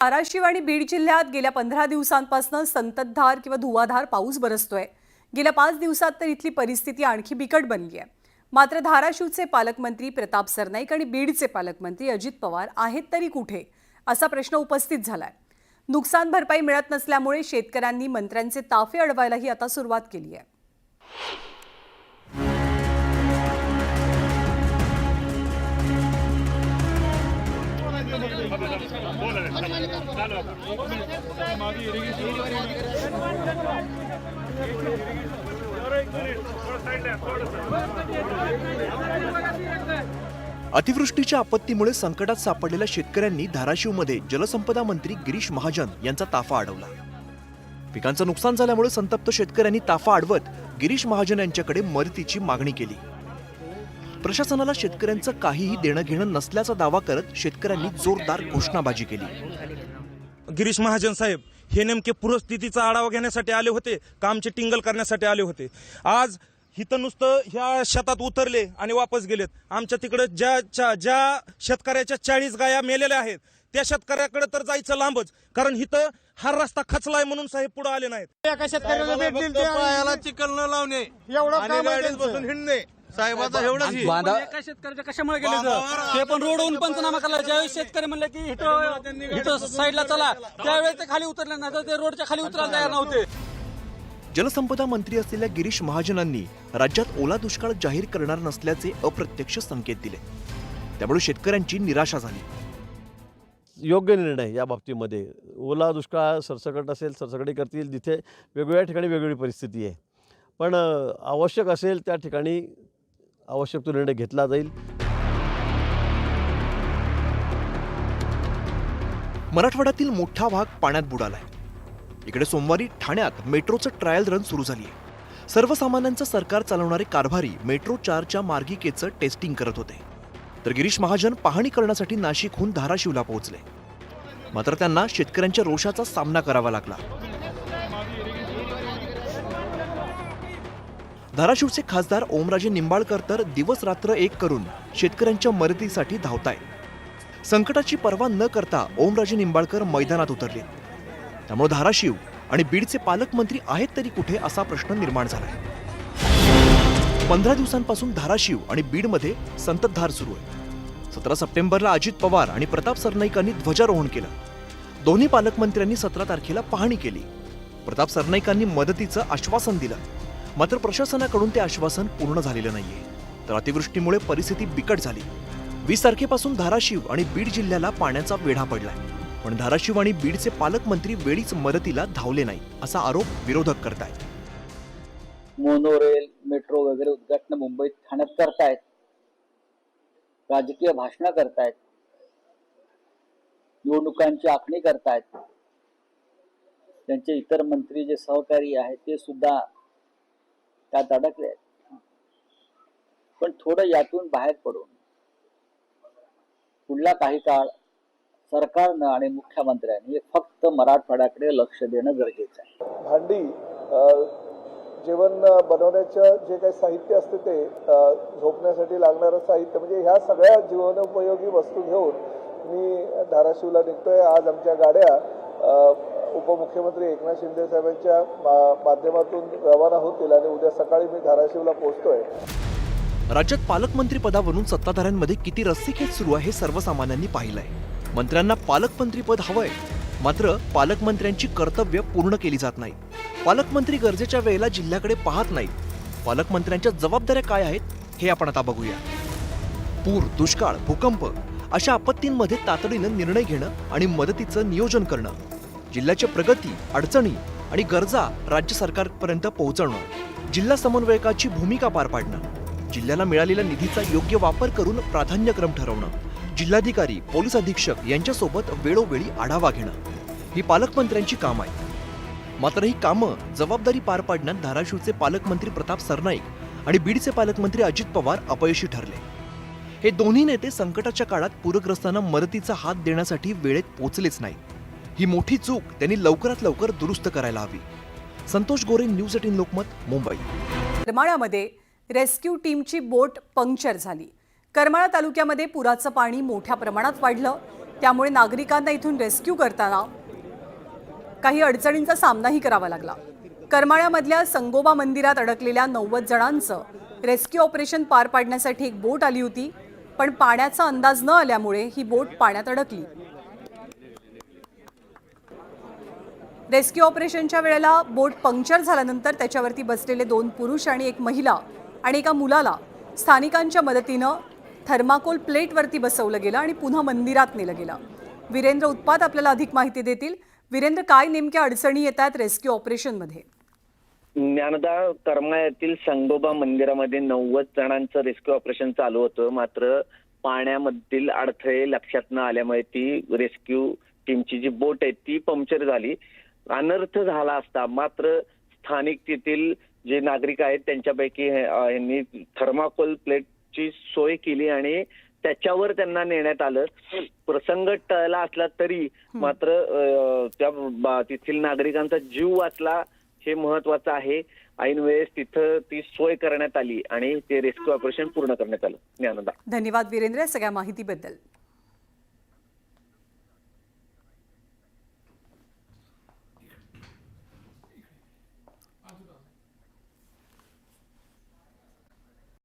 धाराशिव आणि बीड जिल्ह्यात गेल्या 15 दिवसांपासून संततधार किंवा धुवाधार पाऊस बरसतोय। गेल्या 5 दिवसात तर इथली परिस्थिती आणखी बिकट बनली आहे। मात्र धाराशिवचे पालकमंत्री प्रताप सरनाईक आणि बीडचे पालकमंत्री अजित पवार आहेत तरी कुठे असा प्रश्न उपस्थित झालाय। नुकसान भरपाई मिळत नसल्यामुळे शेतकऱ्यांनी मंत्र्यांचे ताफे अडवायलाही आता सुरुवात केली आहे। अतिवृष्टीच्या आपत्तीमुळे संकटात सापडलेल्या शेतकऱ्यांनी धाराशिवमध्ये जलसंपदा मंत्री गिरीश महाजन यांचा ताफा अडवला। पिकांचं नुकसान झाल्यामुळे संतप्त शेतकऱ्यांनी ताफा अडवत गिरीश महाजन यांच्याकडे मदतीची मागणी केली। प्रशासनाला शेतकऱ्यांचं काहीही देणं घेणं नसल्याचा दावा करत शेतकऱ्यांनी जोरदार घोषणाबाजी केली। गिरीश महाजन साहेब हे नेमके पूरस्थितीचा आढावा घेण्यासाठी आले होते का आमचे टिंगल करण्यासाठी आले होते? आज हिथं नुसतं ह्या शेतात उतरले आणि वापस गेलेत। आमच्या तिकडे ज्या शेतकऱ्याच्या 40 गाया मेलेल्या आहेत त्या शेतकऱ्याकडे तर जायचं लांबच, कारण हिथं हा रस्ता खचलाय म्हणून साहेब पुढे आले नाहीत। एका शेतकऱ्याला भेट दिली पायाला चिखल न लावणे एवढं काम आहे बसून हिंडणे साहेबाचा एवढंच एका शेतकऱ्याच्या कशामुळे गेले ते पण रोडवरून पंचनामा करायला ज्यावेळेस शेतकरी म्हणले की इथं साईडला चला त्यावेळेस ते खाली उतरले नाही तर ते रोडच्या खाली उतरायला तयार नव्हते। जलसंपदा मंत्री असलेल्या गिरीश महाजनांनी राज्यात ओला दुष्काळ जाहीर करणार नसल्याचे अप्रत्यक्ष संकेत दिले। त्यामुळे शेतकऱ्यांची निराशा झाली। योग्य निर्णय या बाबतीमध्ये ओला दुष्काळ सरसकट असेल सरसकटी करतील, जिथे वेगवेगळ्या ठिकाणी वेगवेगळी परिस्थिती आहे, पण आवश्यक असेल त्या ठिकाणी आवश्यक तो निर्णय घेतला जाईल। मराठवाड्यातील मोठा भाग पाण्यात बुडालाय। इकडे सोमवारी ठाण्यात मेट्रोचं ट्रायल रन सुरू झाली आहे। सर्वसामान्यांचं सरकार चालवणारे कारभारी मेट्रो 4च्या मार्गिकेचं टेस्टिंग करत होते, तर गिरीश महाजन पाहणी करण्यासाठी नाशिकहून धाराशिवला पोहोचले। मात्र त्यांना शेतकऱ्यांच्या रोषाचा सामना करावा लागला। धाराशिवचे खासदार ओमराजे निंबाळकर तर दिवस रात्र एक करून शेतकऱ्यांच्या मदतीसाठी धावतायत। संकटाची पर्वा न करता ओमराजे निंबाळकर मैदानात उतरले। त्यामुळे धाराशिव आणि बीडचे पालकमंत्री आहेत तरी कुठे असा प्रश्न निर्माण झालाय। 15 दिवसांपासून धाराशिव आणि बीडमध्ये संततधार सुरू आहे। 17 सप्टेंबरला अजित पवार आणि प्रताप सरनाईकांनी ध्वजारोहण केलं। दोन्ही पालकमंत्र्यांनी 17 तारखेला पाहणी केली। प्रताप सरनाईकांनी मदतीचं आश्वासन दिलं, मात्र प्रशासनाकडून ते आश्वासन पूर्ण झालेलं नाहीये। तर अतिवृष्टीमुळे परिस्थिती बिकट झाली। 20 तारखेपासून धाराशिव आणि बीड जिल्ह्याला पाण्याचा वेढा पडलाय, पण धाराशिव आणि बीडचे पालकमंत्री वेळीच मदतीला धावले नाही असा आरोप विरोधक करतायत। मोनोरेल मेट्रो वगैरे उद्घाटन मुंबईत ठाण्यात करतायत, राजकीय भाषणं करतायत, निवडणुकांची आखणी करतायत। त्यांचे इतर मंत्री जे सहकारी आहेत ते सुद्धा त्यात अडकले आहेत। पण थोडं यातून बाहेर पडून पुढला काही काळ सरकारनं आणि मुख्यमंत्र्यांनी फक्त मराठवाड्याकडे लक्ष देणं गरजेचं आहे। भांडी जेवण बनवण्याचं जे काही साहित्य असते ते झोपण्यासाठी लागणारं साहित्य म्हणजे ह्या सगळ्या जीवनोपयोगी वस्तू घेऊन मी धाराशिवला निघतोय। आज आमच्या गाड्या उपमुख्यमंत्री एकनाथ शिंदे साहेबांच्या माध्यमातून रवाना होतील आणि उद्या सकाळी मी धाराशिवला पोहोचतोय। राज्यात पालकमंत्री पदावरून सत्ताधाऱ्यांमध्ये किती रस्सीखेच सुरू आहे हे सर्वसामान्यांनी पाहिलंय। मंत्र्यांना पालकमंत्री पद हवंय, मात्र पालकमंत्र्यांची कर्तव्य पूर्ण केली जात नाही। पालकमंत्री गरजेच्या वेळेला जिल्ह्याकडे पाहत नाहीत। पालकमंत्र्यांच्या जबाबदाऱ्या काय आहेत हे आपण आता बघूया। पूर, दुष्काळ, भूकंप अशा आपत्तींमध्ये तातडीनं निर्णय घेणं आणि मदतीचं नियोजन करणं, जिल्ह्याच्या प्रगती, अडचणी आणि गरजा राज्य सरकारपर्यंत पोहोचवणं, जिल्हा समन्वयकाची भूमिका पार पाडणं, जिल्ह्याला मिळालेल्या निधीचा योग्य वापर करून प्राधान्यक्रम ठरवणं, जिल्हाधिकारी, पोलीस अधीक्षक यांच्यासोबत वेळोवेळी आढावा घेणं ही पालकमंत्र्यांची कामं आहेत। मात्र ही कामं जबाबदारी पार पाडण्यात धाराशिवचे पालकमंत्री प्रताप सरनाईक आणि बीडचे पालकमंत्री अजित पवार अपयशी ठरले। हे दोन्ही नेते संकटाच्या काळात पूरग्रस्तांना मदतीचा हात देण्यासाठी वेळेत पोहोचलेच नाही। ही मोठी चूक त्यांनी लवकरात लवकर दुरुस्त करायला हवी। संतोष गोरे, न्यूज 18 लोकमत, मुंबई। करमाळ्यामध्ये रेस्क्यू टीमची बोट पंक्चर झाली। करमाळा तालुक्यामध्ये पुराचं पाणी मोठ्या प्रमाणात वाढलं। त्यामुळे नागरिकांना इथून रेस्क्यू करताना काही अडचणींचा सामनाही करावा लागला. करमाळ्यामधल्या संगोबा मंदिरात अडकलेल्या 90 जणांचं रेस्क्यू ऑपरेशन पार पाडण्यासाठी एक बोट आली होती, पण पाण्याचा अंदाज न आल्यामुळे ही बोट पाण्यात अडकली. रेस्क्यू ऑपरेशनच्या वेळेला बोट पंक्चर झाल्यानंतर त्याच्यावरती बसलेले 2 पुरुष आणि एक महिला आणि एका मुलाला स्थानिकांच्या मदतीनं थर्माकोल प्लेटवरती बसवलं गेलं आणि पुन्हा मंदिरात नेलं गेलं. वीरेंद्र उत्पात आपल्याला अधिक माहिती देतील. वीरेंद्र, काय नेमक्या अडचणी येतात रेस्क्यू ऑपरेशनमध्ये? ज्ञानदा, करमाळ्यातील संगोबा मंदिरामध्ये 90 जणांचं रेस्क्यू ऑपरेशन चालू होतं. मात्र पाण्यामधील अडथळे लक्षात न आल्यामुळे ती रेस्क्यू टीमची जी बोट आहे ती पंक्चर झाली. अनर्थ झाला असता. मात्र स्थानिक तेथील जे नागरिक आहेत त्यांच्यापैकी यांनी थर्माकोल प्लेटची सोय केली आणि त्याच्यावर त्यांना नेण्यात आलं. प्रसंग टळला असला तरी मात्र त्या तेथील नागरिकांचा जीव वाचला हे महत्वाचं आहे. ऐन वेळेस तिथं ती सोय करण्यात आली आणि ते रेस्क्यू ऑपरेशन पूर्ण करण्यात आलं. ज्ञानदा, धन्यवाद वीरेंद्र सगळ्या माहितीबद्दल.